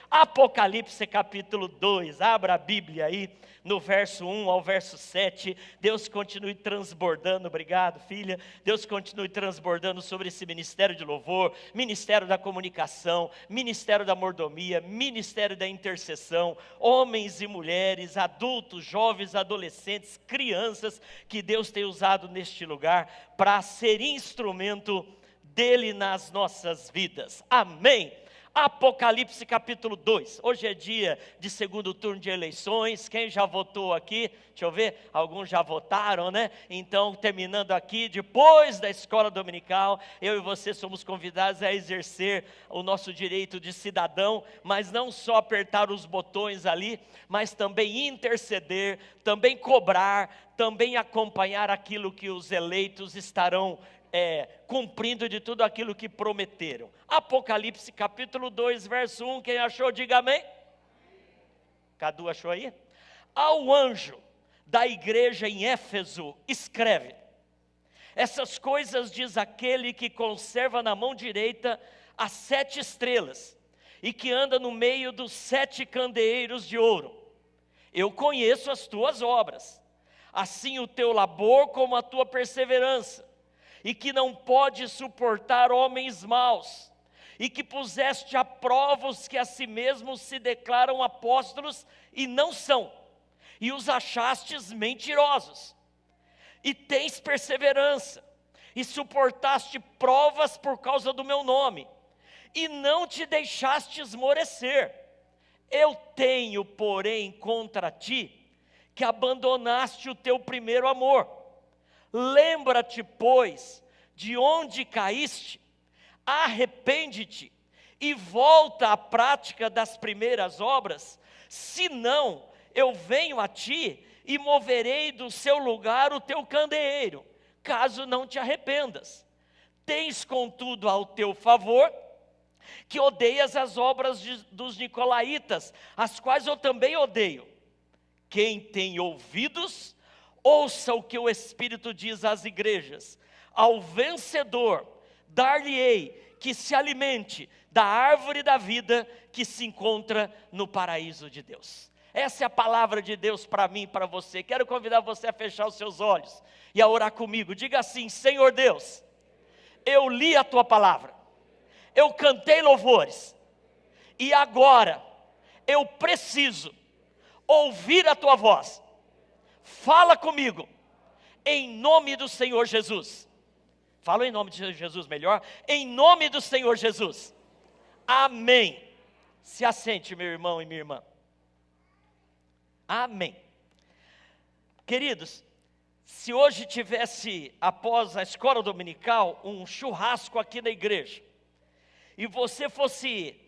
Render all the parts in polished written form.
Apocalipse capítulo 2, abra a Bíblia aí, no verso 1 ao verso 7, Deus continue transbordando, obrigado filha, Deus continue transbordando sobre esse ministério de louvor, ministério da comunicação, ministério da mordomia, ministério da intercessão, homens e mulheres, adultos, jovens, adolescentes, crianças, que Deus tem usado neste lugar, para ser instrumento dele nas nossas vidas, amém. Apocalipse capítulo 2, hoje é dia de segundo turno de eleições, quem já votou aqui, deixa eu ver, alguns já votaram, né? Então terminando aqui, depois da escola dominical, eu e você somos convidados a exercer o nosso direito de cidadão, mas não só apertar os botões ali, mas também interceder, também cobrar, também acompanhar aquilo que os eleitos estarão cumprindo de tudo aquilo que prometeram. Apocalipse capítulo 2, verso 1, quem achou, diga amém. Cadu achou aí? Ao anjo da igreja em Éfeso, escreve: essas coisas diz aquele que conserva na mão direita as 7 estrelas, e que anda no meio dos 7 candeeiros de ouro. Eu conheço as tuas obras, assim o teu labor como a tua perseverança, e que não pode suportar homens maus, e que puseste a prova os que a si mesmos se declaram apóstolos e não são, e os achastes mentirosos, e tens perseverança, e suportaste provas por causa do meu nome, e não te deixaste esmorecer. Eu tenho, porém, contra ti, que abandonaste o teu primeiro amor. Lembra-te, pois, de onde caíste, arrepende-te e volta à prática das primeiras obras, senão eu venho a ti e moverei do seu lugar o teu candeeiro, caso não te arrependas. Tens, contudo, ao teu favor, que odeias as obras dos nicolaítas, as quais eu também odeio. Quem tem ouvidos, ouça o que o Espírito diz às igrejas. Ao vencedor, dar-lhe-ei que se alimente da árvore da vida que se encontra no paraíso de Deus. Essa é a palavra de Deus para mim e para você. Quero convidar você a fechar os seus olhos e a orar comigo. Diga assim: Senhor Deus, eu li a tua palavra, eu cantei louvores, e agora eu preciso ouvir a tua voz. Fala comigo, em nome do Senhor Jesus. Fala em nome de Jesus melhor. Em nome do Senhor Jesus. Amém. Se assente, meu irmão e minha irmã. Amém. Queridos, se hoje tivesse, após a escola dominical, um churrasco aqui na igreja, e você fosse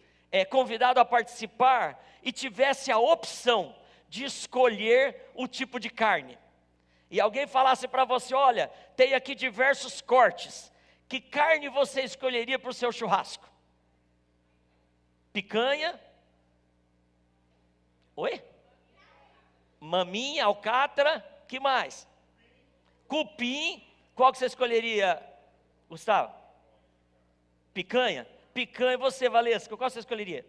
convidado a participar, e tivesse a opção de escolher o tipo de carne, e alguém falasse para você: olha, tem aqui diversos cortes, que carne você escolheria para o seu churrasco? Picanha? Oi? Maminha, alcatra, que mais? Cupim, qual que você escolheria, Gustavo? Picanha? Picanha, e você, Valesca, qual você escolheria?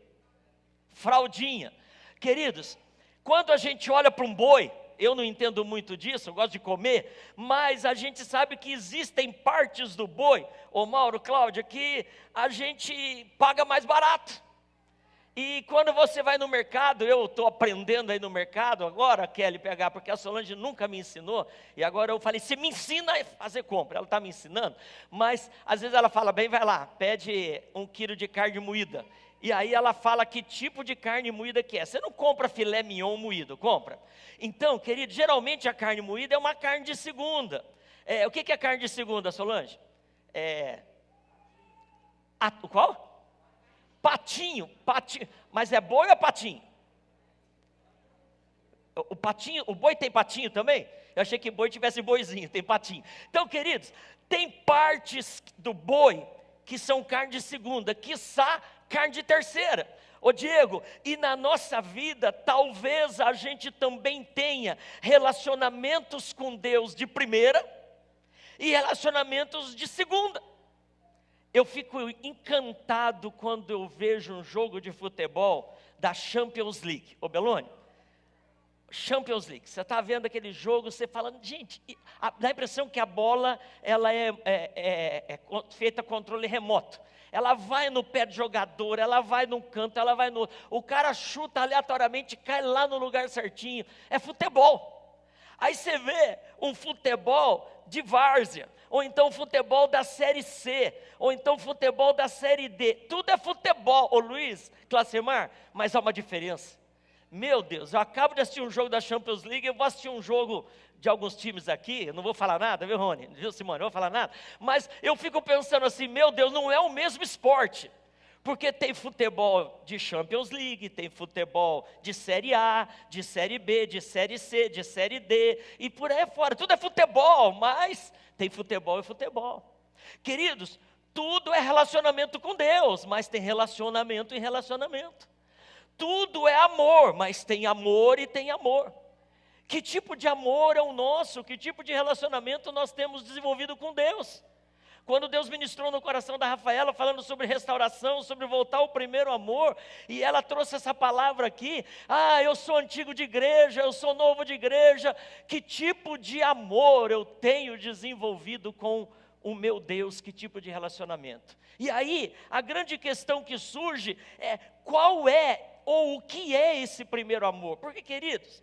Fraldinha. Queridos, quando a gente olha para um boi, eu não entendo muito disso, eu gosto de comer, mas a gente sabe que existem partes do boi, ô Mauro, Cláudia, que a gente paga mais barato. E quando você vai no mercado, eu estou aprendendo aí no mercado agora, Kelly, pegar, porque a Solange nunca me ensinou, e agora eu falei: você me ensina a fazer compra. Ela está me ensinando, mas às vezes ela fala: bem, vai lá, pede 1 quilo de carne moída. E aí ela fala que tipo de carne moída que é. Você não compra filé mignon moído, compra. Então, querido, geralmente a carne moída é uma carne de segunda. O que é carne de segunda, Solange? Qual? Patinho, mas é boi ou é patinho? O patinho, o boi tem patinho também? Eu achei que boi tivesse boizinho, tem patinho. Então, queridos, tem partes do boi que são carne de segunda, quiçá carne de terceira. Ô Diego, e na nossa vida, talvez a gente também tenha relacionamentos com Deus de primeira e relacionamentos de segunda. eu fico encantado quando eu vejo um jogo de futebol da Champions League. Ô Belone, Champions League, você está vendo aquele jogo, você falando, gente, dá a impressão que a bola ela é feita controle remoto. Ela vai no pé do jogador, ela vai num canto, ela vai no outro. O cara chuta aleatoriamente, cai lá no lugar certinho. É futebol. Aí você vê um futebol de várzea, ou então futebol da Série C, ou então futebol da Série D. Tudo é futebol, ô Luiz, Clasemar, mas há uma diferença. Meu Deus, eu acabo de assistir um jogo da Champions League, eu vou assistir um jogo de alguns times aqui, eu não vou falar nada, viu Rony, viu Simone, não vou falar nada, mas eu fico pensando assim, meu Deus, não é o mesmo esporte, porque tem futebol de Champions League, tem futebol de Série A, de Série B, de Série C, de Série D, e por aí fora, tudo é futebol, mas tem futebol e futebol. Queridos, tudo é relacionamento com Deus, mas tem relacionamento e relacionamento. Tudo é amor, mas tem amor e tem amor. Que tipo de amor é o nosso? Que tipo de relacionamento nós temos desenvolvido com Deus? Quando Deus ministrou no coração da Rafaela, falando sobre restauração, sobre voltar ao primeiro amor, e ela trouxe essa palavra aqui, eu sou antigo de igreja, eu sou novo de igreja, que tipo de amor eu tenho desenvolvido com o meu Deus, que tipo de relacionamento? E aí, a grande questão que surge é, qual é, ou o que é esse primeiro amor? Porque, queridos,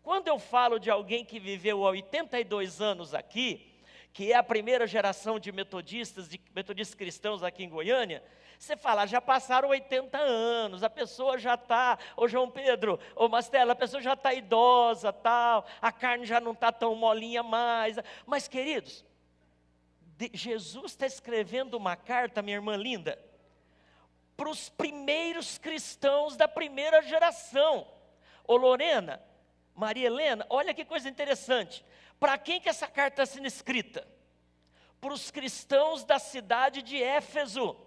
quando eu falo de alguém que viveu há 82 anos aqui, que é a primeira geração de metodistas cristãos aqui em Goiânia, você fala, já passaram 80 anos, a pessoa já está, ô João Pedro, ô Mastela, a pessoa já está idosa, tal, a carne já não está tão molinha mais. Mas, queridos, Jesus está escrevendo uma carta, minha irmã linda, para os primeiros cristãos da primeira geração. Ô Lorena, Maria Helena, olha que coisa interessante. Para quem que essa carta está sendo escrita? Para os cristãos da cidade de Éfeso.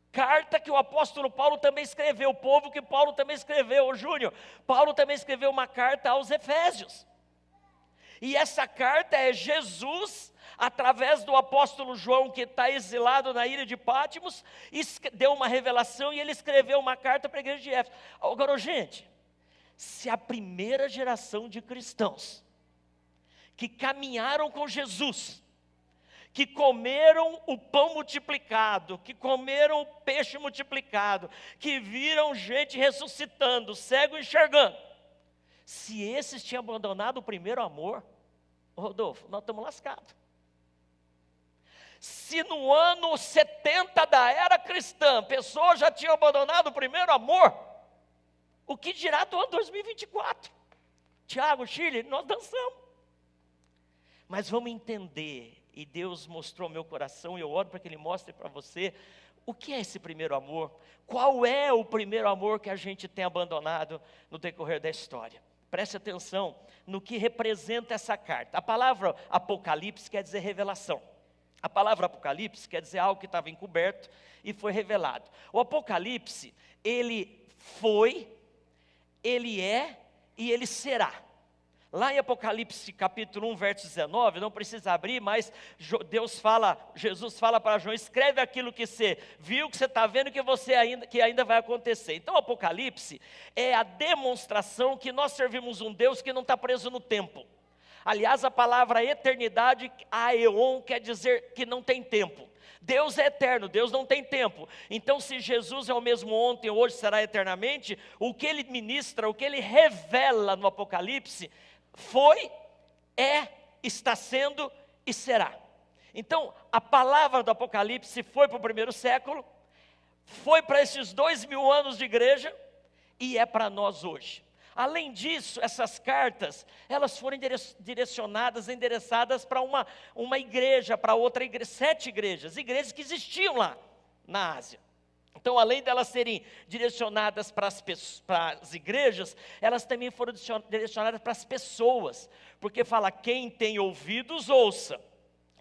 Carta que o apóstolo Paulo também escreveu, o povo que Paulo também escreveu. Ô Júnior, Paulo também escreveu uma carta aos Efésios. E essa carta é Jesus, através do apóstolo João, que está exilado na ilha de Pátimos, deu uma revelação e ele escreveu uma carta para a igreja de Éfeso. Agora, gente, se a primeira geração de cristãos, que caminharam com Jesus, que comeram o pão multiplicado, que comeram o peixe multiplicado, que viram gente ressuscitando, cego enxergando, se esses tinham abandonado o primeiro amor, Rodolfo, nós estamos lascados. Se no ano 70 da era cristã, pessoas já tinham abandonado o primeiro amor, o que dirá do ano 2024? Tiago, Chile, nós dançamos. Mas vamos entender, e Deus mostrou ao meu coração, e eu oro para que Ele mostre para você, o que é esse primeiro amor? Qual é o primeiro amor que a gente tem abandonado no decorrer da história? Preste atenção no que representa essa carta. A palavra Apocalipse quer dizer revelação. A palavra Apocalipse quer dizer algo que estava encoberto e foi revelado. O Apocalipse, ele foi, ele é e ele será. Lá em Apocalipse capítulo 1, verso 19, não precisa abrir, mas Jesus fala para João, escreve aquilo que você viu, que você está vendo, que ainda vai acontecer. Então o Apocalipse é a demonstração que nós servimos um Deus que não está preso no tempo. Aliás, a palavra eternidade, aeon, quer dizer que não tem tempo. Deus é eterno, Deus não tem tempo. Então, se Jesus é o mesmo ontem, hoje, será eternamente, o que Ele ministra, o que Ele revela no Apocalipse, foi, é, está sendo e será. Então, a palavra do Apocalipse foi para o primeiro século, foi para esses 2000 anos de igreja, e é para nós hoje. Além disso, essas cartas, elas foram endereçadas para uma igreja, para outra igreja, 7 igrejas que existiam lá na Ásia. Então, além delas serem direcionadas para as igrejas, elas também foram direcionadas para as pessoas, porque fala, quem tem ouvidos, ouça,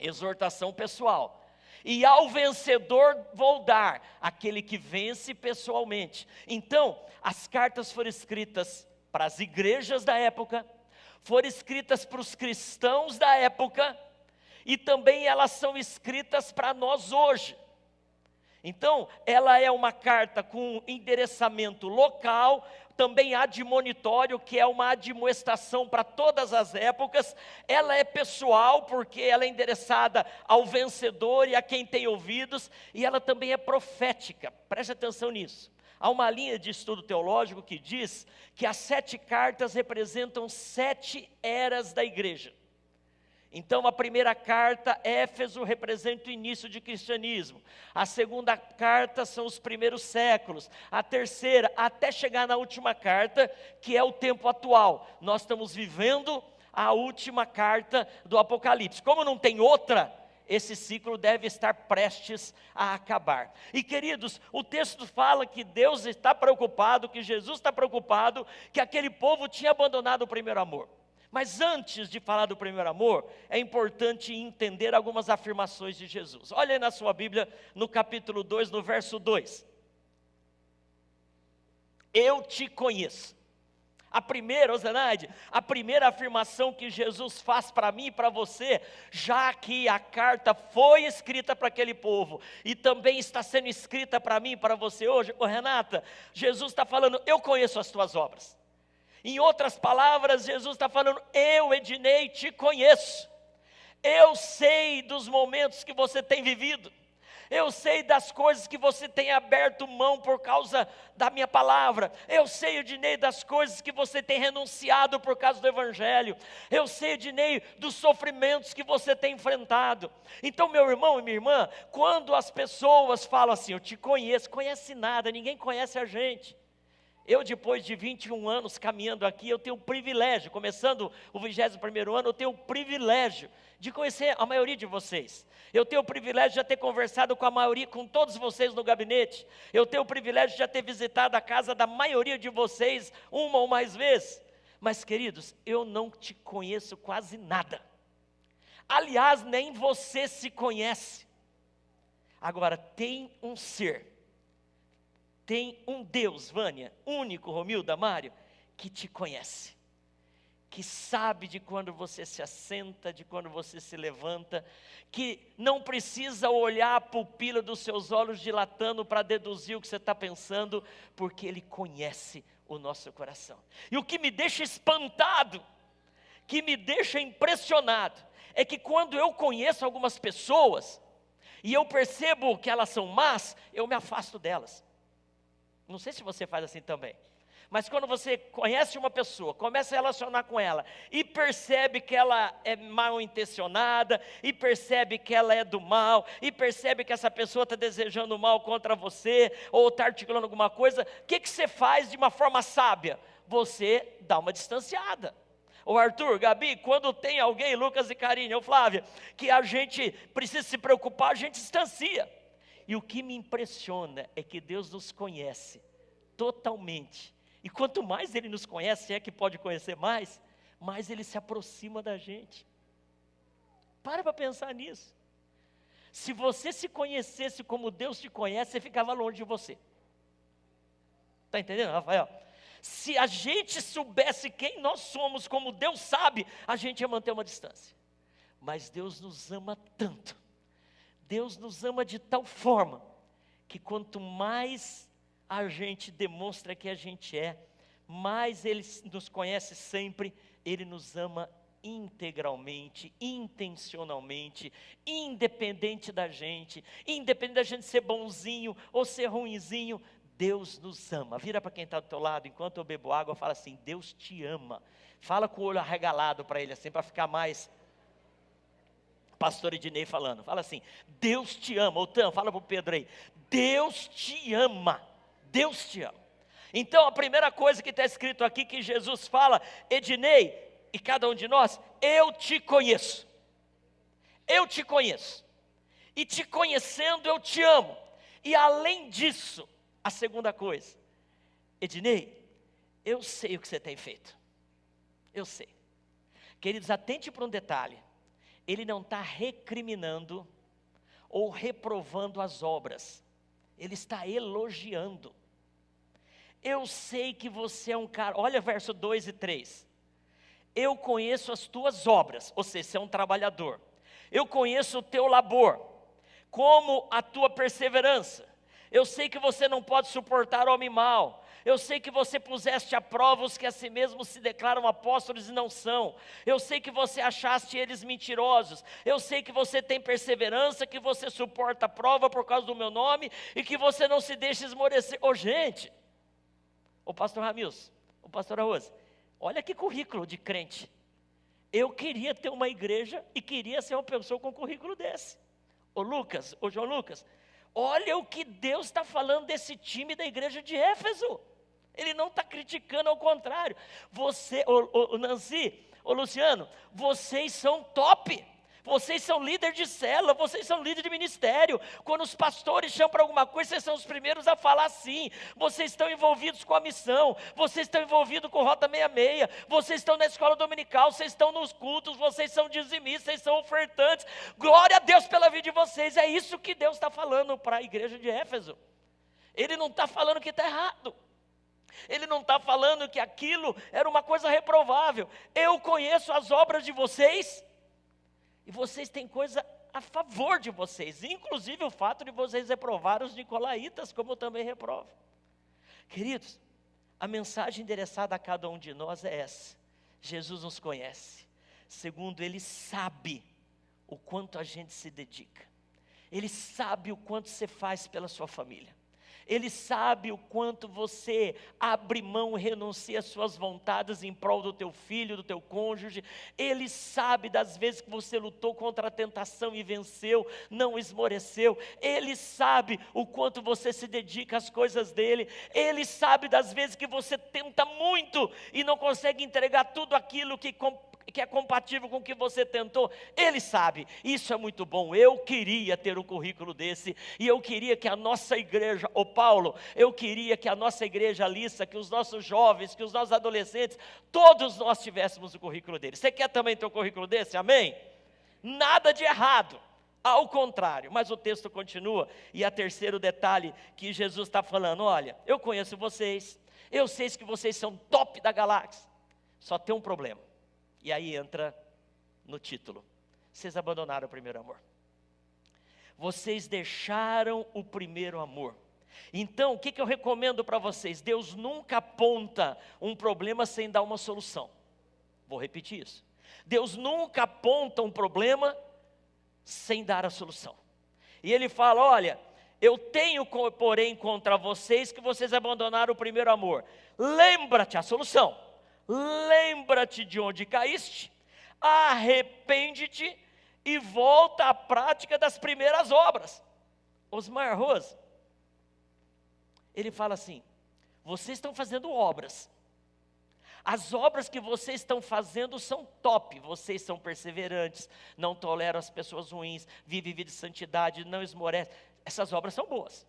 exortação pessoal. E ao vencedor vou dar, aquele que vence pessoalmente. Então, as cartas foram escritas para as igrejas da época, foram escritas para os cristãos da época, e também elas são escritas para nós hoje. Então, ela é uma carta com endereçamento local, também admonitório, que é uma admoestação para todas as épocas. Ela é pessoal, porque ela é endereçada ao vencedor e a quem tem ouvidos, e ela também é profética, preste atenção nisso. Há uma linha de estudo teológico que diz que as 7 cartas representam 7 eras da igreja. Então, a primeira carta, Éfeso, representa o início de cristianismo. A segunda carta são os primeiros séculos. A terceira, até chegar na última carta, que é o tempo atual. Nós estamos vivendo a última carta do Apocalipse. Como não tem outra, esse ciclo deve estar prestes a acabar. E queridos, o texto fala que Deus está preocupado, que Jesus está preocupado, que aquele povo tinha abandonado o primeiro amor. Mas antes de falar do primeiro amor, é importante entender algumas afirmações de Jesus. Olha aí na sua Bíblia, no capítulo 2, no verso 2. Eu te conheço. A primeira, Ozenaide, a primeira afirmação que Jesus faz para mim e para você, já que a carta foi escrita para aquele povo, e também está sendo escrita para mim e para você hoje, Renata, Jesus está falando, eu conheço as tuas obras. Em outras palavras, Jesus está falando, eu, Ednei, te conheço. Eu sei dos momentos que você tem vivido. Eu sei das coisas que você tem aberto mão por causa da minha palavra. Eu sei, Ednei, das coisas que você tem renunciado por causa do Evangelho. Eu sei, Ednei, dos sofrimentos que você tem enfrentado. Então, meu irmão e minha irmã, quando as pessoas falam assim, eu te conheço, conhece nada, ninguém conhece a gente. Eu, depois de 21 anos caminhando aqui, eu tenho o privilégio, começando o 21º ano, eu tenho o privilégio de conhecer a maioria de vocês. Eu tenho o privilégio de já ter conversado com a maioria, com todos vocês no gabinete. Eu tenho o privilégio de já ter visitado a casa da maioria de vocês uma ou mais vezes. Mas, queridos, eu não te conheço quase nada. Aliás, nem você se conhece. Agora, tem um ser, tem um Deus, Vânia, único, Romilda, Mário, que te conhece, que sabe de quando você se assenta, de quando você se levanta, que não precisa olhar a pupila dos seus olhos dilatando para deduzir o que você está pensando, porque Ele conhece o nosso coração. E o que me deixa espantado, que me deixa impressionado, é que quando eu conheço algumas pessoas, e eu percebo que elas são más, eu me afasto delas. Não sei se você faz assim também. Mas quando você conhece uma pessoa, começa a relacionar com ela, e percebe que ela é mal intencionada, e percebe que ela é do mal, e percebe que essa pessoa está desejando mal contra você, ou está articulando alguma coisa, o que você faz de uma forma sábia? Você dá uma distanciada. Ô Arthur, Gabi, quando tem alguém, Lucas e Karine, ou Flávia, que a gente precisa se preocupar, a gente distancia. E o que me impressiona é que Deus nos conhece totalmente. E quanto mais Ele nos conhece, é que pode conhecer mais Ele se aproxima da gente. Para pensar nisso. Se você se conhecesse como Deus te conhece, você ficava longe de você. Está entendendo, Rafael? Se a gente soubesse quem nós somos, como Deus sabe, a gente ia manter uma distância. Mas Deus nos ama tanto. Deus nos ama de tal forma, que quanto mais a gente demonstra que a gente é, mais Ele nos conhece sempre, Ele nos ama integralmente, intencionalmente, independente da gente ser bonzinho ou ser ruinzinho, Deus nos ama. Vira para quem está do teu lado, enquanto eu bebo água, fala assim, Deus te ama. Fala com o olho arregalado para ele assim, para ficar mais... Pastor Ednei falando, fala assim, Deus te ama. Otan, fala para o Pedro aí, Deus te ama, Deus te ama. Então a primeira coisa que está escrito aqui, que Jesus fala, Ednei, e cada um de nós, eu te conheço, e te conhecendo eu te amo, e além disso, a segunda coisa, Ednei, eu sei o que você tem feito, eu sei. Queridos, atente para um detalhe, Ele não está recriminando ou reprovando as obras. Ele está elogiando. Eu sei que você é um cara, olha verso 2 e 3. Eu conheço as tuas obras, ou seja, você é um trabalhador. Eu conheço o teu labor, como a tua perseverança. Eu sei que você não pode suportar homem mau. Eu sei que você puseste à prova os que a si mesmos se declaram apóstolos e não são. Eu sei que você achaste eles mentirosos. Eu sei que você tem perseverança, que você suporta a prova por causa do meu nome e que você não se deixa esmorecer. Gente, o pastor Ramilson, o pastor Rose, olha que currículo de crente. Eu queria ter uma igreja e queria ser uma pessoa com um currículo desse. Ô João Lucas, olha o que Deus está falando desse time da igreja de Éfeso. Ele não está criticando, ao contrário. Você, Nancy, Luciano, vocês são top. Vocês são líder de célula, vocês são líder de ministério. Quando os pastores chamam para alguma coisa, vocês são os primeiros a falar sim. Vocês estão envolvidos com a missão, vocês estão envolvidos com Rota 66, vocês estão na escola dominical, vocês estão nos cultos, vocês são dizimistas, vocês são ofertantes. Glória a Deus pela vida de vocês. É isso que Deus está falando para a igreja de Éfeso. Ele não está falando que está errado. Ele não está falando que aquilo era uma coisa reprovável. Eu conheço as obras de vocês, e vocês têm coisa a favor de vocês, inclusive o fato de vocês reprovar os nicolaítas, como eu também reprovo. Queridos, a mensagem endereçada a cada um de nós é essa: Jesus nos conhece. Segundo, Ele sabe o quanto a gente se dedica. Ele sabe o quanto você faz pela sua família. Ele sabe o quanto você abre mão, renuncia às suas vontades em prol do teu filho, do teu cônjuge. Ele sabe das vezes que você lutou contra a tentação e venceu, não esmoreceu. Ele sabe o quanto você se dedica às coisas dele. Ele sabe das vezes que você tenta muito e não consegue entregar tudo aquilo que é compatível com o que você tentou. Ele sabe, isso é muito bom. Eu queria ter um currículo desse, e eu queria que a nossa igreja, Paulo, eu queria que a nossa igreja, Alissa, que os nossos jovens, que os nossos adolescentes, todos nós tivéssemos o currículo dele. Você quer também ter um currículo desse? Amém? Nada de errado, ao contrário, mas o texto continua, e a terceiro detalhe que Jesus está falando: olha, eu conheço vocês, eu sei que vocês são top da galáxia, só tem um problema. E aí entra no título: vocês abandonaram o primeiro amor. Vocês deixaram o primeiro amor. Então, o que eu recomendo para vocês? Deus nunca aponta um problema sem dar uma solução. Vou repetir isso. Deus nunca aponta um problema sem dar a solução. E Ele fala: olha, eu tenho porém contra vocês que vocês abandonaram o primeiro amor. Lembra-te, a solução. Lembra-te de onde caíste, arrepende-te e volta à prática das primeiras obras. Osmar Rose, ele fala assim: vocês estão fazendo obras, as obras que vocês estão fazendo são top, vocês são perseverantes, não toleram as pessoas ruins, vivem vida de santidade, não esmorecem, essas obras são boas.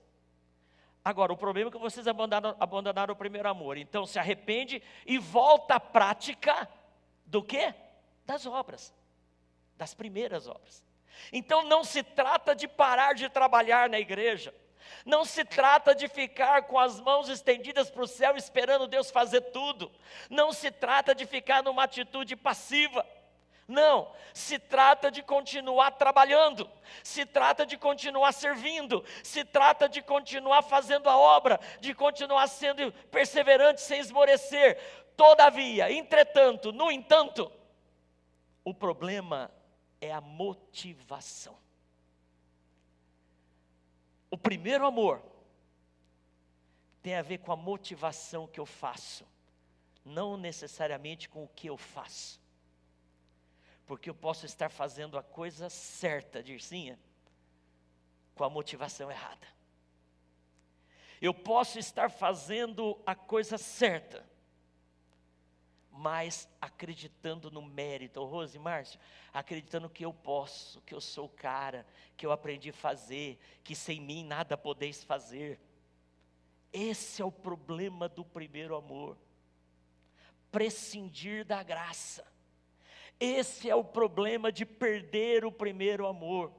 Agora, o problema é que vocês abandonaram o primeiro amor. Então, se arrepende e volta à prática do quê? Das obras, das primeiras obras. Então, não se trata de parar de trabalhar na igreja. Não se trata de ficar com as mãos estendidas para o céu esperando Deus fazer tudo. Não se trata de ficar numa atitude passiva. Não, se trata de continuar trabalhando, se trata de continuar servindo, se trata de continuar fazendo a obra, de continuar sendo perseverante sem esmorecer. Todavia, entretanto, no entanto, o problema é a motivação. O primeiro amor tem a ver com a motivação que eu faço, não necessariamente com o que eu faço. Porque eu posso estar fazendo a coisa certa, Dircinha, com a motivação errada. Eu posso estar fazendo a coisa certa, mas acreditando no mérito. Rose, Márcio, acreditando que eu posso, que eu sou o cara, que eu aprendi a fazer, que sem mim nada podeis fazer. Esse é o problema do primeiro amor. Prescindir da graça. Esse é o problema de perder o primeiro amor.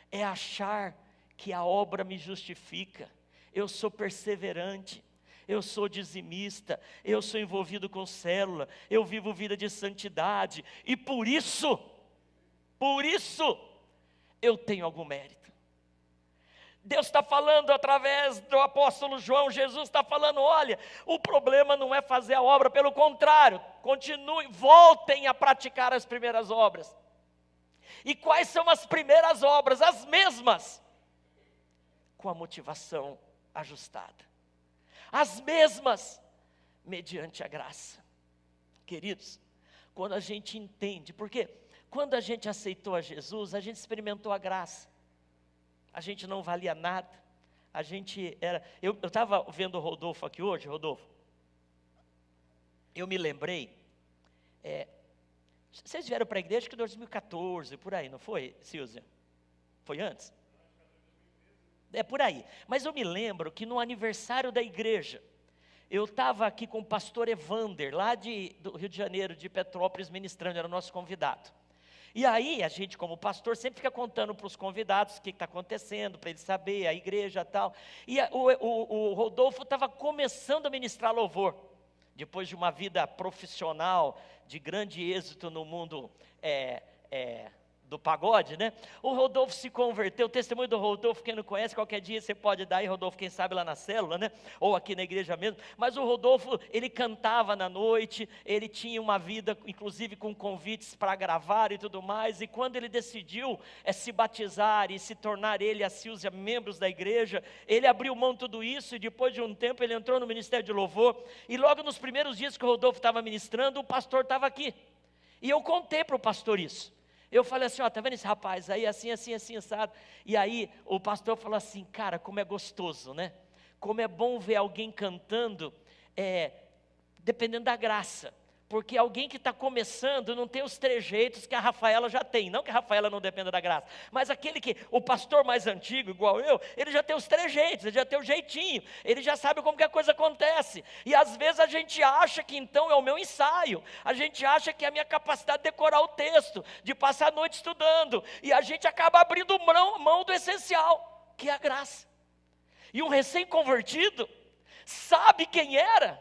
É achar que a obra me justifica. Eu sou perseverante, eu sou dizimista, eu sou envolvido com célula, eu vivo vida de santidade, e por isso Por isso, eu tenho algum mérito. Deus está falando através do apóstolo João, Jesus está falando, olha, o problema não é fazer a obra, pelo contrário, continuem, voltem a praticar as primeiras obras. E quais são as primeiras obras? As mesmas, com a motivação ajustada. As mesmas, mediante a graça. Queridos, quando a gente entende, porque quando a gente aceitou a Jesus, a gente experimentou a graça. A gente não valia nada, a gente era... Eu estava vendo o Rodolfo aqui hoje, Rodolfo, eu me lembrei, vocês vieram para a igreja que em 2014, por aí, não foi, Silvia? Foi antes? É por aí, mas eu me lembro que no aniversário da igreja, eu estava aqui com o pastor Evander, lá do Rio de Janeiro, de Petrópolis, ministrando, era o nosso convidado. E aí, a gente como pastor sempre fica contando para os convidados o que está acontecendo, para eles saberem, a igreja e tal. E o Rodolfo estava começando a ministrar louvor, depois de uma vida profissional, de grande êxito no mundo do pagode, né? O Rodolfo se converteu, o testemunho do Rodolfo, quem não conhece, qualquer dia você pode dar aí, Rodolfo, quem sabe lá na célula, né? Ou aqui na igreja mesmo. Mas o Rodolfo, ele cantava na noite, ele tinha uma vida, inclusive com convites para gravar e tudo mais, e quando ele decidiu se batizar e se tornar ele e a Silvia membros da igreja, ele abriu mão de tudo isso, e depois de um tempo ele entrou no ministério de louvor, e logo nos primeiros dias que o Rodolfo estava ministrando, o pastor estava aqui, e eu contei para o pastor isso. Eu falei assim, ó, tá vendo esse rapaz aí, assim, assado. E aí o pastor falou assim, cara, como é gostoso, né? Como é bom ver alguém cantando, dependendo da graça. Porque alguém que está começando não tem os trejeitos que a Rafaela já tem. Não que a Rafaela não dependa da graça, mas o pastor mais antigo, igual eu, ele já tem os trejeitos, ele já tem o jeitinho, ele já sabe como que a coisa acontece. E às vezes a gente acha que então é o meu ensaio, a gente acha que é a minha capacidade de decorar o texto, de passar a noite estudando, e a gente acaba abrindo mão do essencial, que é a graça. E um recém-convertido sabe quem era,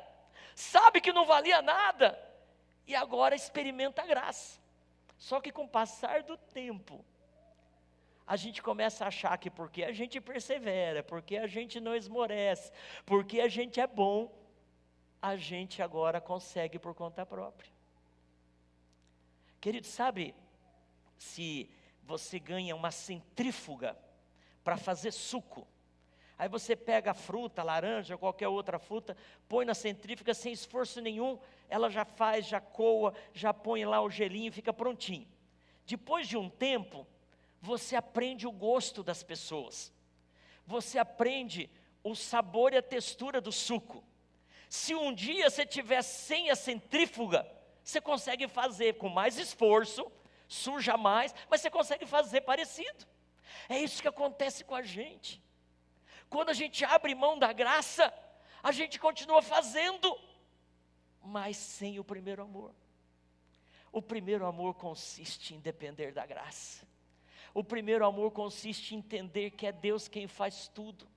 sabe que não valia nada, e agora experimenta a graça. Só que com o passar do tempo, a gente começa a achar que porque a gente persevera, porque a gente não esmorece, porque a gente é bom, a gente agora consegue por conta própria. Querido, sabe, se você ganha uma centrífuga para fazer suco, aí você pega a fruta, laranja, qualquer outra fruta, põe na centrífuga sem esforço nenhum, ela já faz, já coa, já põe lá o gelinho e fica prontinho. Depois de um tempo, você aprende o gosto das pessoas. Você aprende o sabor e a textura do suco. Se um dia você tiver sem a centrífuga, você consegue fazer com mais esforço, suja mais, mas você consegue fazer parecido. É isso que acontece com a gente. Quando a gente abre mão da graça, a gente continua fazendo, mas sem o primeiro amor. O primeiro amor consiste em depender da graça. O primeiro amor consiste em entender que é Deus quem faz tudo.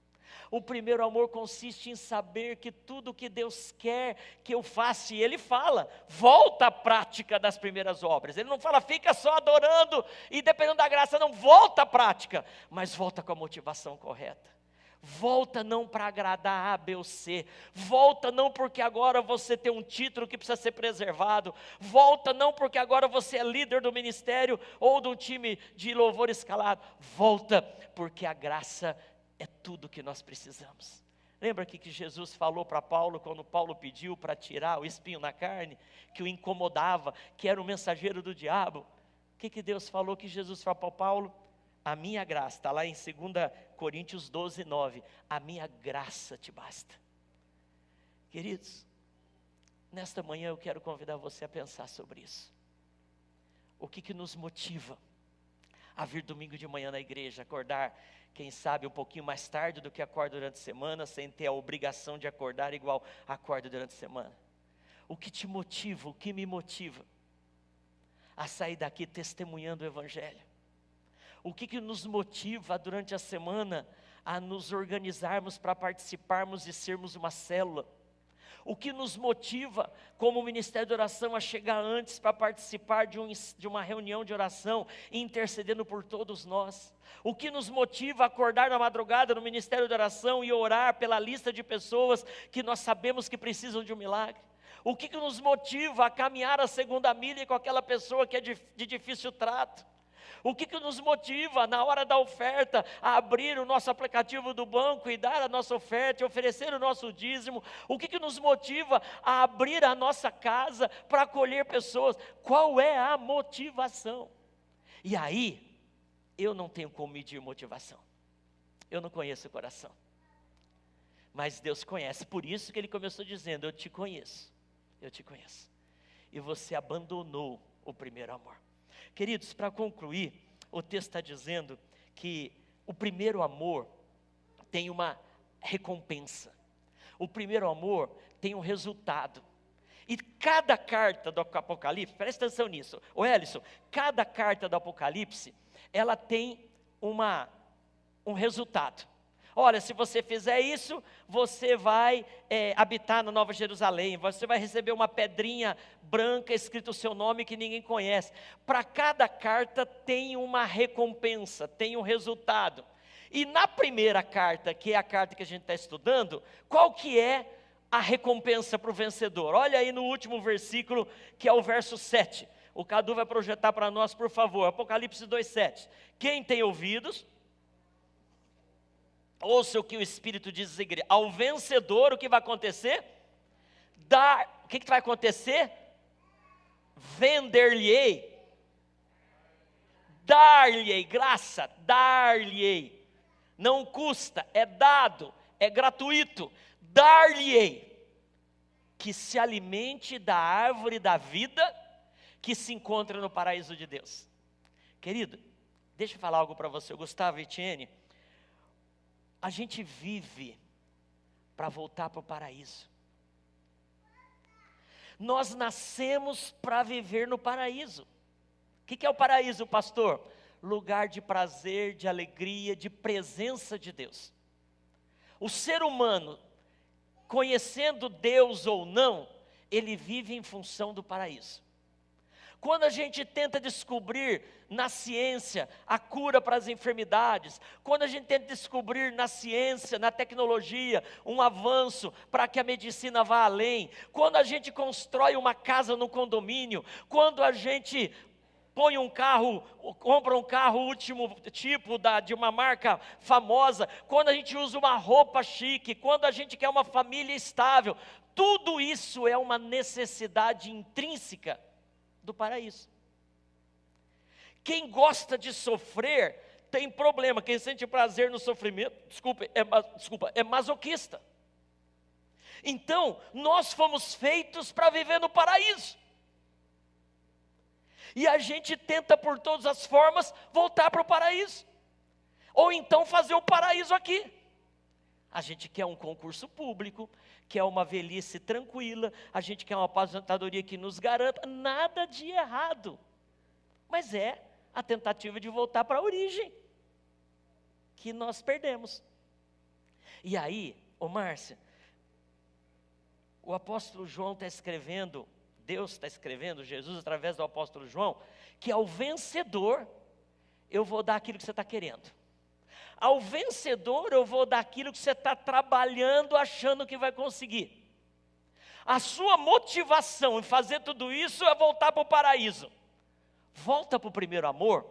O primeiro amor consiste em saber que tudo que Deus quer que eu faça, e Ele fala, volta à prática das primeiras obras. Ele não fala, fica só adorando e dependendo da graça, não, volta à prática, mas volta com a motivação correta. Volta não para agradar A, B ou C, volta não porque agora você tem um título que precisa ser preservado, volta não porque agora você é líder do ministério ou do time de louvor escalado, volta porque a graça é tudo que nós precisamos. Lembra que Jesus falou para Paulo, quando Paulo pediu para tirar o espinho na carne, que o incomodava, que era o mensageiro do diabo? O que Deus falou, que Jesus falou para Paulo? A minha graça, está lá em 2 Coríntios 12, 9, a minha graça te basta. Queridos, nesta manhã eu quero convidar você a pensar sobre isso. O que nos motiva a vir domingo de manhã na igreja, acordar, quem sabe um pouquinho mais tarde do que acorda durante a semana, sem ter a obrigação de acordar igual acorda durante a semana. O que te motiva, o que me motiva a sair daqui testemunhando o Evangelho? O que nos motiva durante a semana a nos organizarmos para participarmos e sermos uma célula? O que nos motiva como ministério de oração a chegar antes para participar de uma reunião de oração e intercedendo por todos nós? O que nos motiva a acordar na madrugada no ministério de oração e orar pela lista de pessoas que nós sabemos que precisam de um milagre? O que nos motiva a caminhar a segunda milha com aquela pessoa que é de difícil trato? O que nos motiva na hora da oferta a abrir o nosso aplicativo do banco e dar a nossa oferta e oferecer o nosso dízimo? O que nos motiva a abrir a nossa casa para acolher pessoas? Qual é a motivação? E aí, eu não tenho como medir motivação. Eu não conheço o coração. Mas Deus conhece, por isso que Ele começou dizendo: eu te conheço, eu te conheço. E você abandonou o primeiro amor. Queridos, para concluir, o texto está dizendo que o primeiro amor tem uma recompensa. O primeiro amor tem um resultado. E cada carta do Apocalipse, presta atenção nisso, ô Ellison, cada carta do Apocalipse, ela tem um resultado. Olha, se você fizer isso, você vai habitar na Nova Jerusalém, você vai receber uma pedrinha branca escrito o seu nome que ninguém conhece. Para cada carta tem uma recompensa, tem um resultado. E na primeira carta, que é a carta que a gente está estudando, qual que é a recompensa para o vencedor? Olha aí no último versículo, que é o verso 7. O Cadu vai projetar para nós, por favor, Apocalipse 2,7. Quem tem ouvidos, ouça o que o Espírito diz às igrejas. Ao vencedor, o que vai acontecer? O que vai acontecer? Vender-lhe-ei. Dar-lhe-ei, graça, dar-lhe-ei. Não custa, é dado, é gratuito. Dar-lhe-ei, que se alimente da árvore da vida, que se encontra no paraíso de Deus. Querido, deixa eu falar algo para você, Gustavo e Etienne. A gente vive para voltar para o paraíso. Nós nascemos para viver no paraíso. O que é o paraíso, pastor? Lugar de prazer, de alegria, de presença de Deus. O ser humano, conhecendo Deus ou não, ele vive em função do paraíso. Quando a gente tenta descobrir na ciência a cura para as enfermidades, quando a gente tenta descobrir na ciência, na tecnologia, um avanço para que a medicina vá além, quando a gente constrói uma casa no condomínio, quando a gente põe um carro, compra um carro último tipo de uma marca famosa, quando a gente usa uma roupa chique, quando a gente quer uma família estável, tudo isso é uma necessidade intrínseca do paraíso. Quem gosta de sofrer tem problema. Quem sente prazer no sofrimento, é masoquista. Então, nós fomos feitos para viver no paraíso. E a gente tenta por todas as formas voltar para o paraíso. Ou então fazer o paraíso aqui. A gente quer um concurso público, quer uma velhice tranquila, a gente quer uma aposentadoria que nos garanta, nada de errado. Mas é a tentativa de voltar para a origem, que nós perdemos. E aí, Márcia, o apóstolo João está escrevendo, Deus está escrevendo, Jesus através do apóstolo João, que ao vencedor, eu vou dar aquilo que você está querendo. Ao vencedor eu vou dar aquilo que você está trabalhando, achando que vai conseguir. A sua motivação em fazer tudo isso é voltar para o paraíso. Volta para o primeiro amor,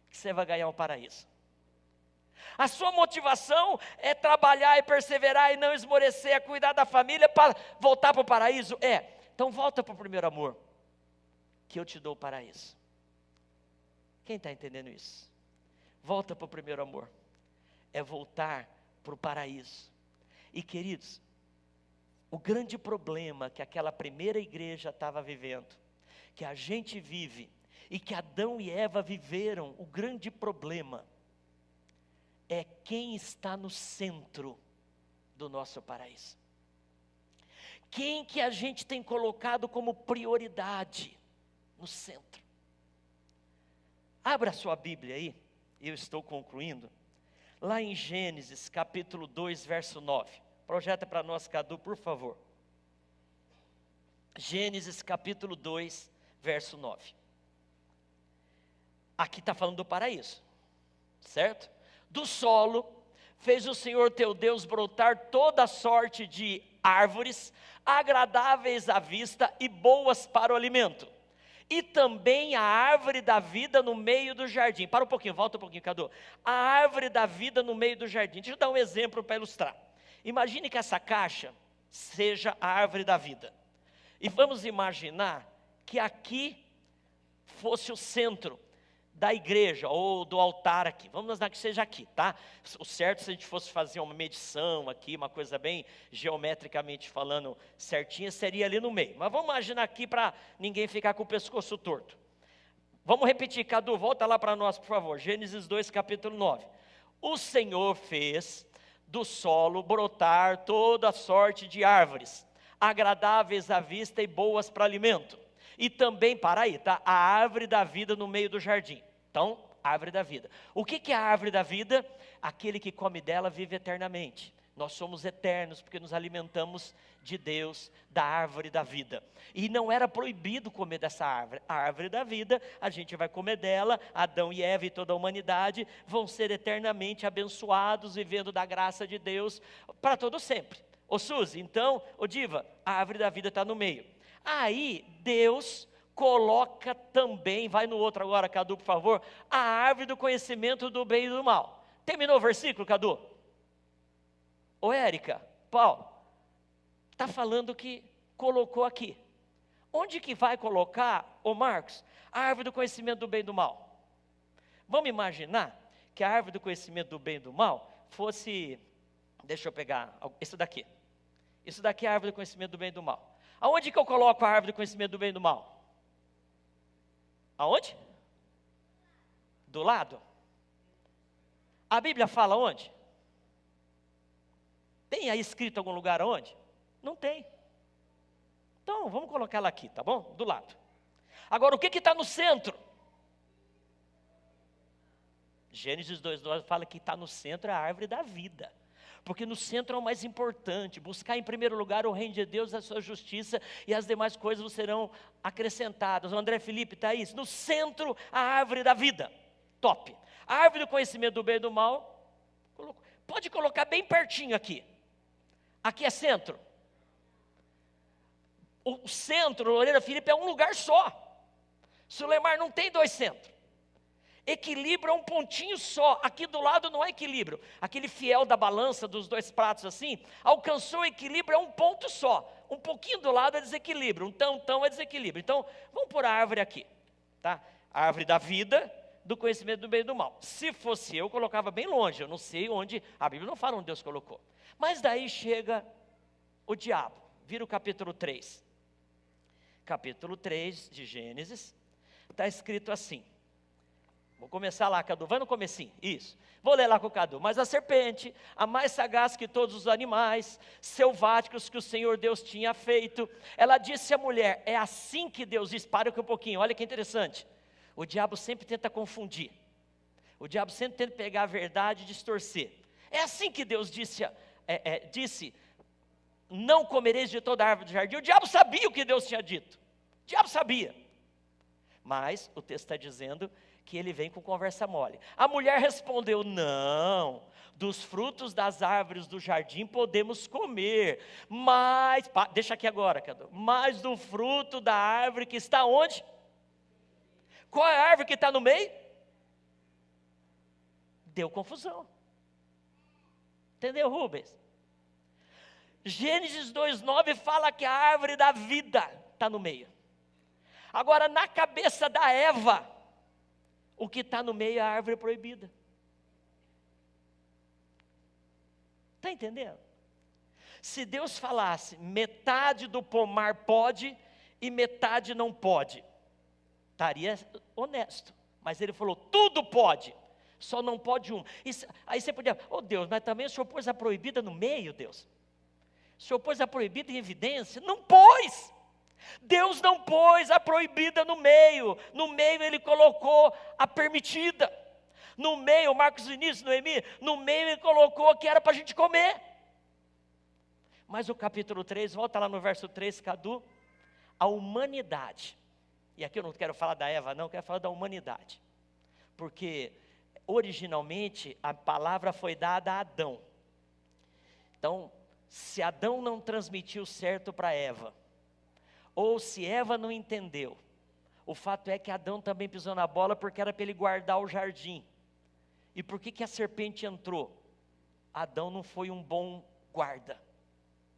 que você vai ganhar o paraíso. A sua motivação é trabalhar e perseverar e não esmorecer, é cuidar da família para voltar para o paraíso? Então volta para o primeiro amor, que eu te dou o paraíso. Quem está entendendo isso? Volta para o primeiro amor. É voltar para o paraíso. E queridos, o grande problema que aquela primeira igreja estava vivendo, que a gente vive, e que Adão e Eva viveram, o grande problema, é quem está no centro do nosso paraíso. Quem que a gente tem colocado como prioridade no centro. Abra sua Bíblia aí, eu estou concluindo. Lá em Gênesis, capítulo 2, verso 9. Projeta para nós, Cadu, por favor. Gênesis capítulo 2, verso 9. Aqui está falando do paraíso, certo? Do solo fez o Senhor teu Deus brotar toda sorte de árvores, agradáveis à vista e boas para o alimento. E também a árvore da vida no meio do jardim. Para um pouquinho, volta um pouquinho, Cadu. A árvore da vida no meio do jardim. Deixa eu dar um exemplo para ilustrar. Imagine que essa caixa seja a árvore da vida. E vamos imaginar que aqui fosse o centro da igreja ou do altar aqui. Vamos imaginar que seja aqui, tá? O certo, se a gente fosse fazer uma medição aqui, uma coisa bem geometricamente falando certinha, seria ali no meio. Mas vamos imaginar aqui para ninguém ficar com o pescoço torto. Vamos repetir, Cadu, volta lá para nós, por favor. Gênesis 2, capítulo 9. O Senhor fez do solo brotar toda sorte de árvores, agradáveis à vista e boas para alimento. E também, para aí, tá? A árvore da vida no meio do jardim. Então, árvore da vida. O que é a árvore da vida? Aquele que come dela vive eternamente. Nós somos eternos porque nos alimentamos de Deus, da árvore da vida. E não era proibido comer dessa árvore. A árvore da vida, a gente vai comer dela, Adão e Eva e toda a humanidade vão ser eternamente abençoados, vivendo da graça de Deus para todo sempre. Ô Suzy, então, ô Diva, a árvore da vida está no meio. Aí, Deus coloca também, vai no outro agora, Cadu, por favor, a árvore do conhecimento do bem e do mal. Terminou o versículo, Cadu? Ô Érica, Paulo, está falando que colocou aqui. Onde que vai colocar, ô Marcos, a árvore do conhecimento do bem e do mal? Vamos imaginar que a árvore do conhecimento do bem e do mal fosse, deixa eu pegar, isso daqui. Isso daqui é a árvore do conhecimento do bem e do mal. Aonde que eu coloco a árvore do conhecimento do bem e do mal? Aonde? Do lado? A Bíblia fala onde? Tem aí escrito em algum lugar onde? Não tem. Então, vamos colocar ela aqui, tá bom? Do lado. Agora, o que está no centro? Gênesis 2:9 fala que está no centro a árvore da vida. Porque no centro é o mais importante, buscar em primeiro lugar o reino de Deus, a sua justiça, e as demais coisas serão acrescentadas. O André Felipe está aí, no centro a árvore da vida, top. A árvore do conhecimento do bem e do mal, pode colocar bem pertinho aqui. Aqui é centro. O centro, Lorena Felipe, é um lugar só. Sulemar não tem dois centros. Equilíbrio é um pontinho só, aqui do lado não é equilíbrio. Aquele fiel da balança dos dois pratos assim, alcançou o equilíbrio, é um ponto só. Um pouquinho do lado é desequilíbrio, um tantão é desequilíbrio. Então, vamos pôr a árvore aqui, tá? A árvore da vida, do conhecimento do bem e do mal. Se fosse eu colocava bem longe, eu não sei onde, a Bíblia não fala onde Deus colocou. Mas daí chega o diabo, vira o capítulo 3. Capítulo 3 de Gênesis, está escrito assim. Vou começar lá, Cadu, vai no comecinho, isso. Vou ler lá com o Cadu. Mas a serpente, a mais sagaz que todos os animais selváticos que o Senhor Deus tinha feito, ela disse à mulher, é assim que Deus diz, para aqui um pouquinho, olha que interessante. O diabo sempre tenta confundir. O diabo sempre tenta pegar a verdade e distorcer. É assim que Deus disse, não comereis de toda a árvore do jardim. O diabo sabia o que Deus tinha dito. O diabo sabia. Mas o texto está dizendo que ele vem com conversa mole. A mulher respondeu, não, dos frutos das árvores do jardim podemos comer, mas, deixa aqui agora, Cadu, mas do fruto da árvore que está onde? Qual é a árvore que está no meio? Deu confusão. Entendeu, Rubens? Gênesis 2:9 fala que a árvore da vida está no meio. Agora, na cabeça da Eva, o que está no meio é a árvore proibida. Está entendendo? Se Deus falasse, metade do pomar pode e metade não pode, estaria honesto. Mas ele falou, tudo pode, só não pode um. Aí você podia, Deus, mas também o Senhor pôs a proibida no meio, Deus. O Senhor pôs a proibida em evidência? Não pôs. Deus não pôs a proibida no meio ele colocou a permitida, no meio, Marcos Vinícius, Noemi, no meio ele colocou que era para a gente comer. Mas o capítulo 3, volta lá no verso 3, Cadu, a humanidade, e aqui eu não quero falar da Eva não, eu quero falar da humanidade, porque originalmente a palavra foi dada a Adão. Então, se Adão não transmitiu certo para Eva, ou se Eva não entendeu, o fato é que Adão também pisou na bola, porque era para ele guardar o jardim. E por que a serpente entrou? Adão não foi um bom guarda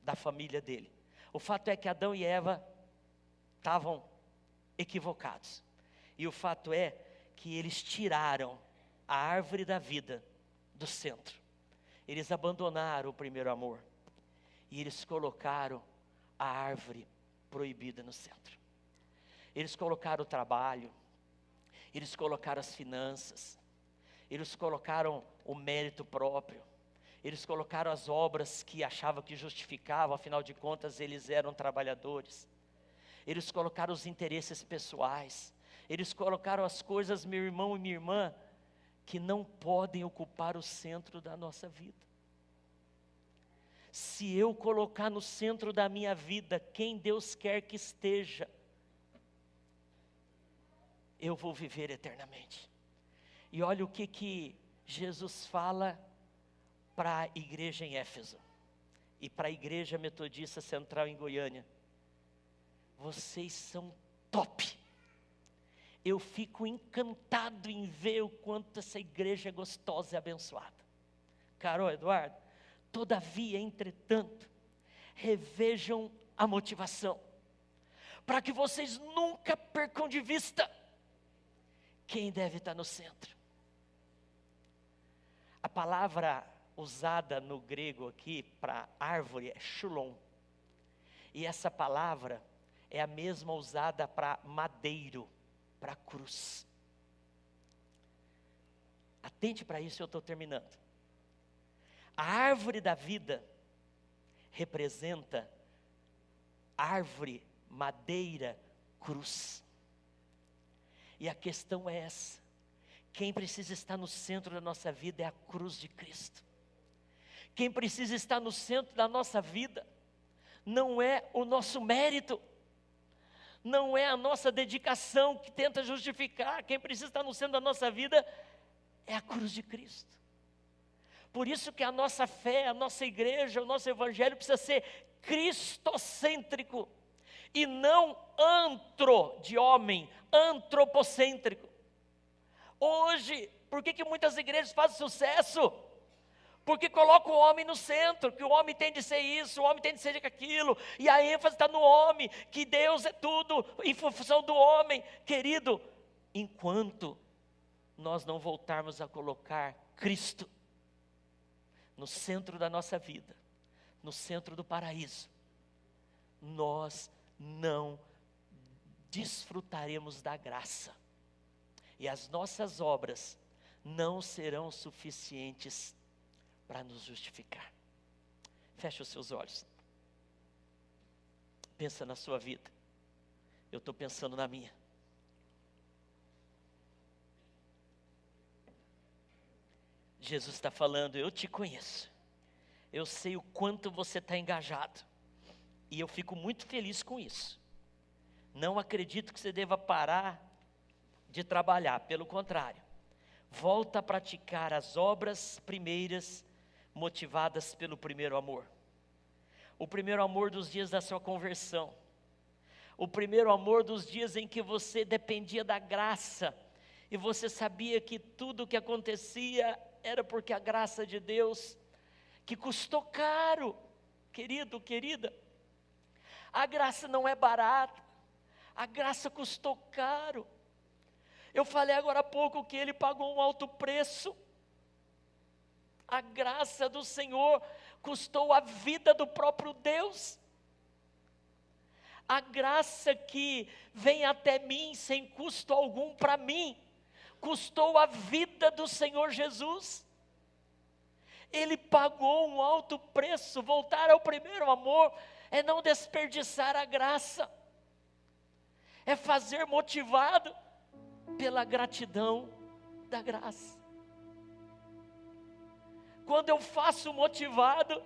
da família dele. O fato é que Adão e Eva estavam equivocados. E o fato é que eles tiraram a árvore da vida do centro. Eles abandonaram o primeiro amor. E eles colocaram a árvore proibida no centro. Eles colocaram o trabalho, eles colocaram as finanças, eles colocaram o mérito próprio, eles colocaram as obras que achavam que justificavam, afinal de contas eles eram trabalhadores. Eles colocaram os interesses pessoais, eles colocaram as coisas, meu irmão e minha irmã, que não podem ocupar o centro da nossa vida. Se eu colocar no centro da minha vida quem Deus quer que esteja, eu vou viver eternamente. E olha o que Jesus fala para a igreja em Éfeso e para a igreja metodista central em Goiânia: vocês são top. Eu fico encantado em ver o quanto essa igreja é gostosa e abençoada. Carol, Eduardo, todavia, entretanto, revejam a motivação, para que vocês nunca percam de vista quem deve estar no centro. A palavra usada no grego aqui para árvore é shulon. E essa palavra é a mesma usada para madeiro, para cruz. Atente para isso, eu estou terminando. A árvore da vida representa árvore, madeira, cruz. E a questão é essa: quem precisa estar no centro da nossa vida é a cruz de Cristo. Quem precisa estar no centro da nossa vida não é o nosso mérito, não é a nossa dedicação que tenta justificar. Quem precisa estar no centro da nossa vida é a cruz de Cristo. Por isso que a nossa fé, a nossa igreja, o nosso evangelho precisa ser cristocêntrico e não de homem, antropocêntrico. Hoje, por que muitas igrejas fazem sucesso? Porque colocam o homem no centro, que o homem tem de ser isso, o homem tem de ser aquilo, e a ênfase está no homem, que Deus é tudo em função do homem. Querido, enquanto nós não voltarmos a colocar Cristo no centro da nossa vida, no centro do paraíso, nós não desfrutaremos da graça, e as nossas obras não serão suficientes para nos justificar. Feche os seus olhos. Pensa na sua vida. Eu estou pensando na minha. Jesus está falando: eu te conheço. Eu sei o quanto você está engajado. E eu fico muito feliz com isso. Não acredito que você deva parar de trabalhar. Pelo contrário. Volta a praticar as obras primeiras motivadas pelo primeiro amor. O primeiro amor dos dias da sua conversão. O primeiro amor dos dias em que você dependia da graça. E você sabia que tudo o que acontecia era porque a graça de Deus, que custou caro. Querido, querida, a graça não é barata. A graça custou caro. Eu falei agora há pouco que Ele pagou um alto preço. A graça do Senhor custou a vida do próprio Deus. A graça que vem até mim sem custo algum para mim, custou a vida do Senhor Jesus. Ele pagou um alto preço. Voltar ao primeiro amor é não desperdiçar a graça, é fazer motivado pela gratidão da graça. Quando eu faço motivado,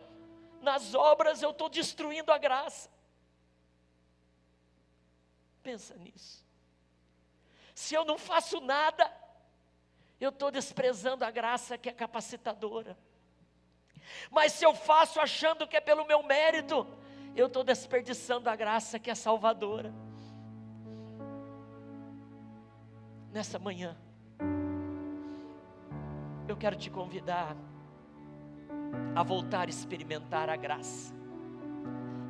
nas obras eu estou destruindo a graça. Pensa nisso. Se eu não faço nada, eu estou desprezando a graça que é capacitadora. Mas se eu faço achando que é pelo meu mérito, eu estou desperdiçando a graça que é salvadora. Nessa manhã, eu quero te convidar a voltar a experimentar a graça,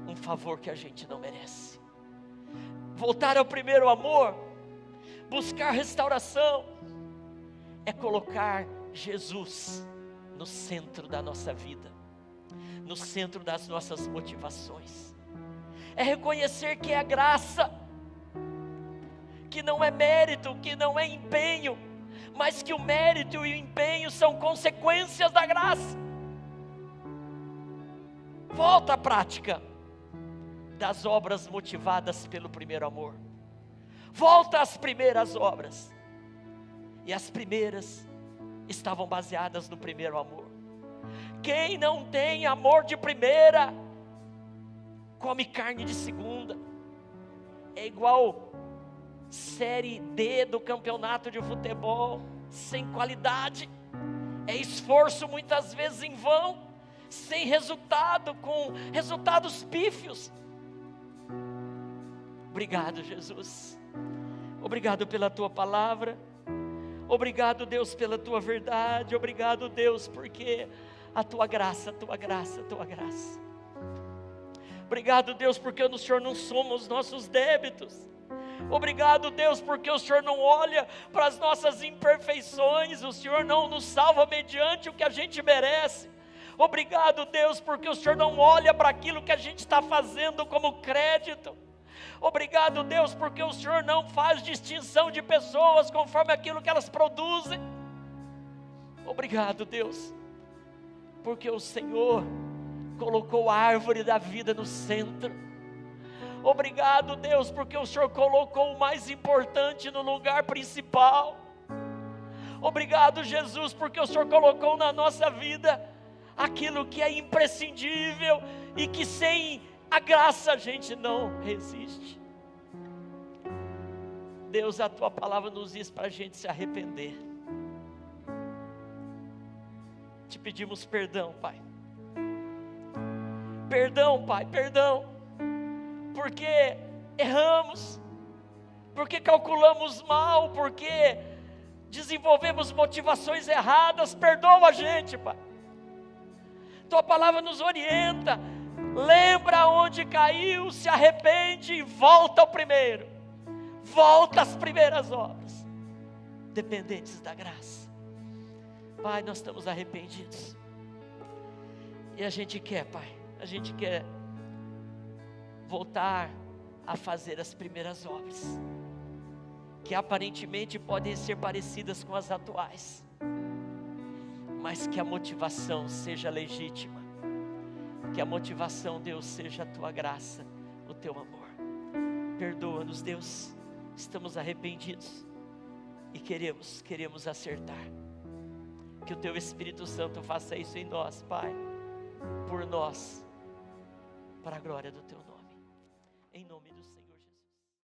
um favor que a gente não merece. Voltar ao primeiro amor, buscar restauração, é colocar Jesus no centro da nossa vida, no centro das nossas motivações. É reconhecer que é graça, que não é mérito, que não é empenho, mas que o mérito e o empenho são consequências da graça. Volta à prática das obras motivadas pelo primeiro amor. Volta às primeiras obras. E as primeiras estavam baseadas no primeiro amor. Quem não tem amor de primeira, come carne de segunda. É igual Série D do campeonato de futebol, sem qualidade. É esforço muitas vezes em vão, sem resultado, com resultados pífios. Obrigado, Jesus. Obrigado pela tua palavra. Obrigado, Deus, pela tua verdade. Obrigado, Deus, porque a tua graça, a tua graça, a tua graça. Obrigado, Deus, porque no Senhor não somos nossos débitos. Obrigado, Deus, porque o Senhor não olha para as nossas imperfeições. O Senhor não nos salva mediante o que a gente merece. Obrigado, Deus, porque o Senhor não olha para aquilo que a gente está fazendo como crédito. Obrigado, Deus, porque o Senhor não faz distinção de pessoas conforme aquilo que elas produzem. Obrigado, Deus, porque o Senhor colocou a árvore da vida no centro. Obrigado, Deus, porque o Senhor colocou o mais importante no lugar principal. Obrigado, Jesus, porque o Senhor colocou na nossa vida aquilo que é imprescindível e que sem a graça a gente não resiste. Deus, a tua palavra nos diz para a gente se arrepender. Te pedimos perdão, Pai. Perdão, Pai, perdão, porque erramos, porque calculamos mal, porque desenvolvemos motivações erradas. Perdoa a gente, Pai. Tua palavra nos orienta. Lembra onde caiu, se arrepende e volta ao primeiro. Volta às primeiras obras, dependentes da graça. Pai, nós estamos arrependidos. E a gente quer, Pai, a gente quer voltar a fazer as primeiras obras, que aparentemente podem ser parecidas com as atuais, mas que a motivação seja legítima. Que a motivação, Deus, seja a tua graça, o teu amor. Perdoa-nos, Deus, estamos arrependidos e queremos acertar. Que o teu Espírito Santo faça isso em nós, Pai, por nós, para a glória do teu nome, em nome do Senhor.